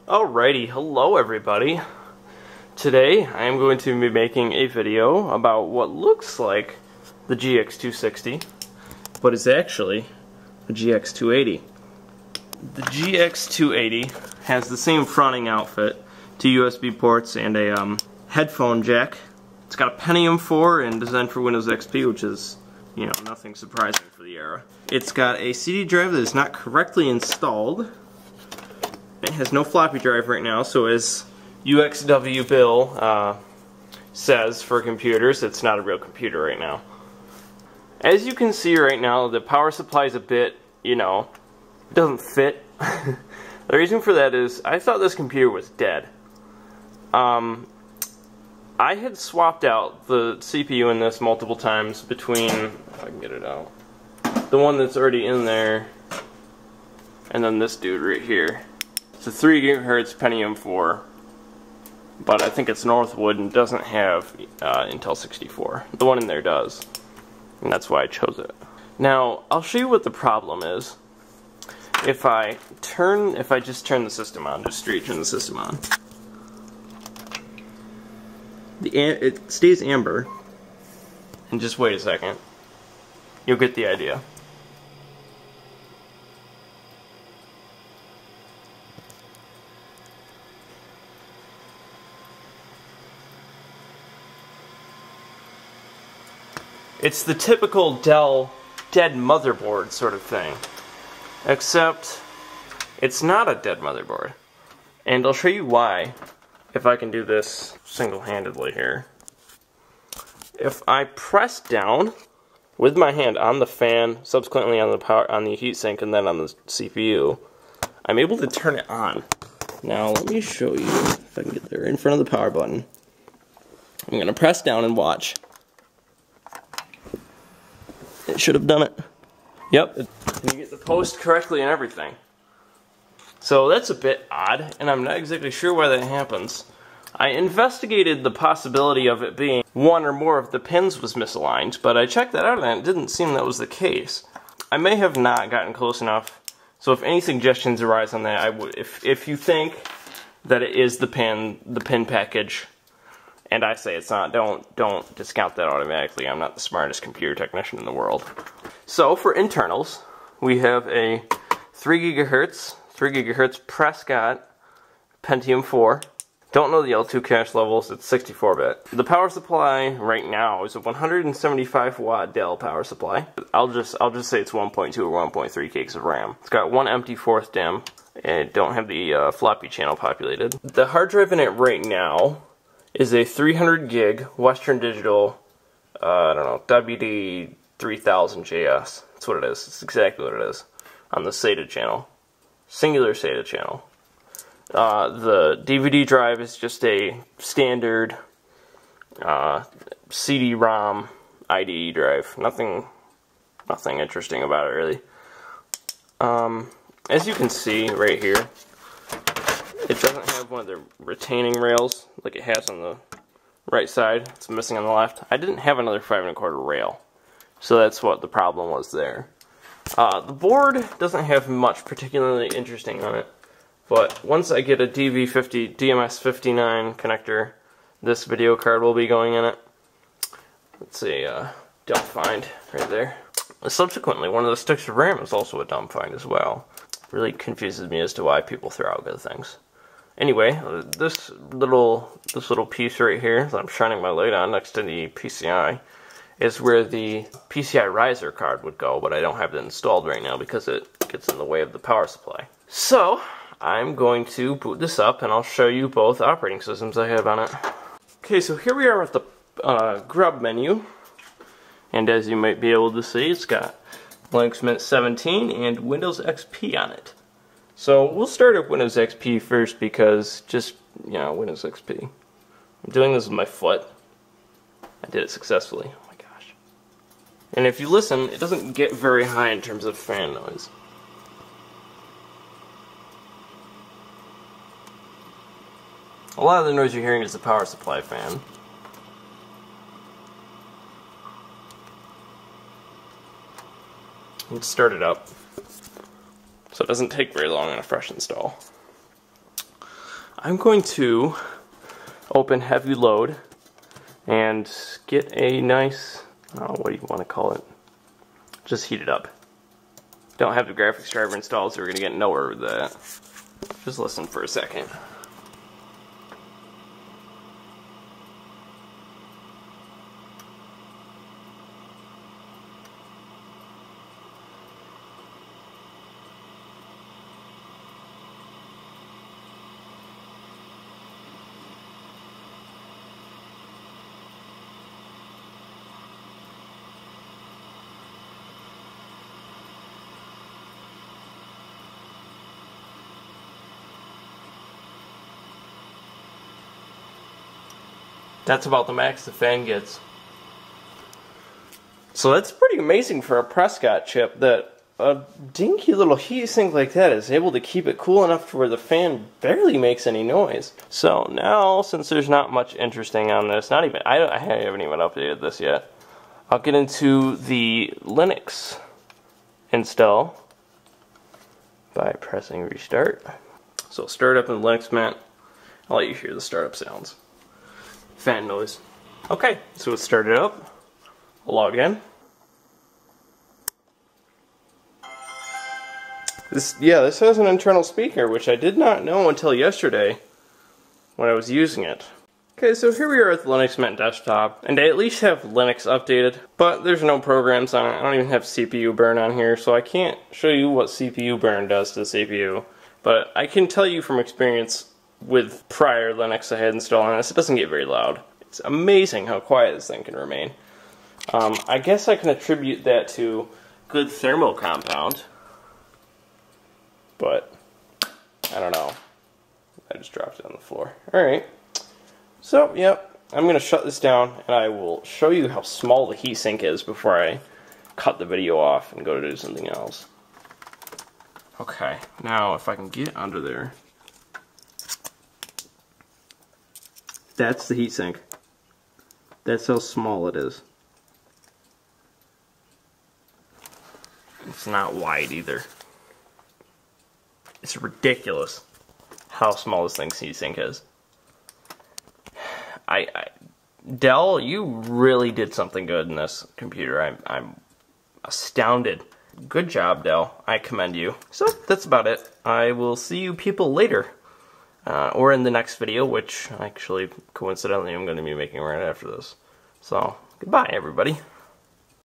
Alrighty, hello everybody. Today I am going to be making a video about what looks like the GX260, but is actually the GX280. The GX280 has the same fronting outfit, two USB ports and a headphone jack. It's got a Pentium 4 and designed for Windows XP, which is, you know, nothing surprising for the era. It's got a CD drive that is not correctly installed. It has no floppy drive right now, so as UXW Bill says for computers, it's not a real computer right now. As you can see right now, the power supply is a bit, you know, it doesn't fit. The reason for that is I thought this computer was dead. I had swapped out the CPU in this multiple times between, if I can get it out, the one that's already in there and then this dude right here. It's a 3 GHz Pentium 4, but I think it's Northwood and doesn't have Intel 64. The one in there does, and that's why I chose it. Now, I'll show you what the problem is. If I just turn the system on, just straight turn the system on, it stays amber, and just wait a second, you'll get the idea. It's the typical Dell dead motherboard sort of thing, except it's not a dead motherboard. And I'll show you why if I can do this single-handedly here. If I press down with my hand on the fan, subsequently on the heatsink, and then on the CPU, I'm able to turn it on. Now let me show you if I can get there in front of the power button. I'm going to press down and watch. It should have done it. Yep, and you get the post correctly and everything. So that's a bit odd, and I'm not exactly sure why that happens. I investigated the possibility of it being one or more of the pins was misaligned, but I checked that out and it didn't seem that was the case. I may have not gotten close enough, so if any suggestions arise on that, I would. If you think that it is the pin package, and I say it's not, don't discount that automatically. I'm not the smartest computer technician in the world. So for internals, we have a 3 GHz Prescott Pentium 4. Don't know the L2 cache levels, it's 64-bit. The power supply right now is a 175 watt Dell power supply. I'll just say it's 1.2 or 1.3 gigs of RAM. It's got one empty 4th DIMM, and don't have the floppy channel populated. The hard drive in it right now is a 300 gig Western Digital, I don't know, WD3000JS. That's what it is. It's exactly what it is. On the SATA channel. Singular SATA channel. The DVD drive is just a standard CD-ROM IDE drive. Nothing interesting about it, really. As you can see right here, it doesn't have one of the retaining rails like it has on the right side. It's missing on the left. I didn't have another 5 1/4 rail, so that's what the problem was there. The board doesn't have much particularly interesting on it, but once I get a DMS59 connector, this video card will be going in it. Let's see, dump find right there. Subsequently, one of the sticks of RAM is also a dump find as well. Really confuses me as to why people throw out good things. Anyway, this little piece right here that I'm shining my light on next to the PCI is where the PCI riser card would go, but I don't have it installed right now because it gets in the way of the power supply. So, I'm going to boot this up and I'll show you both operating systems I have on it. Okay, so here we are at the Grub menu, and as you might be able to see, it's got Linux Mint 17 and Windows XP on it. So we'll start at Windows XP first because just, you know, Windows XP. I'm doing this with my foot. I did it successfully. Oh my gosh. And if you listen, it doesn't get very high in terms of fan noise. A lot of the noise you're hearing is the power supply fan. Let's start it up. So it doesn't take very long on a fresh install. I'm going to open heavy load and get a nice, what do you want to call it? Just heat it up. Don't have the graphics driver installed, so we're going to get nowhere with that. Just listen for a second. That's about the max the fan gets. So that's pretty amazing for a Prescott chip that a dinky little heatsink like that is able to keep it cool enough to where the fan barely makes any noise. So now, since there's not much interesting on this, I haven't even updated this yet, I'll get into the Linux install by pressing restart. So start up in Linux Mint. I'll let you hear the startup sounds. Fan noise. Okay, so it started up. I'll log in. This has an internal speaker, which I did not know until yesterday when I was using it. Okay, so here we are at the Linux Mint desktop, and I at least have Linux updated, but there's no programs on it. I don't even have CPU burn on here, so I can't show you what CPU burn does to the CPU. But I can tell you from experience with prior Linux I had installed on this, it doesn't get very loud. It's amazing how quiet this thing can remain. I guess I can attribute that to good thermal compound, but I don't know. I just dropped it on the floor. Alright, so yep, I'm going to shut this down and I will show you how small the heatsink is before I cut the video off and go to do something else. Okay, now if I can get under there. That's the heatsink. That's how small it is. It's not wide either. It's ridiculous how small this thing's heatsink is. Dell, you really did something good in this computer. I'm astounded. Good job, Dell. I commend you. So that's about it. I will see you people later. Or in the next video, which actually, coincidentally, I'm going to be making right after this. So, goodbye, everybody.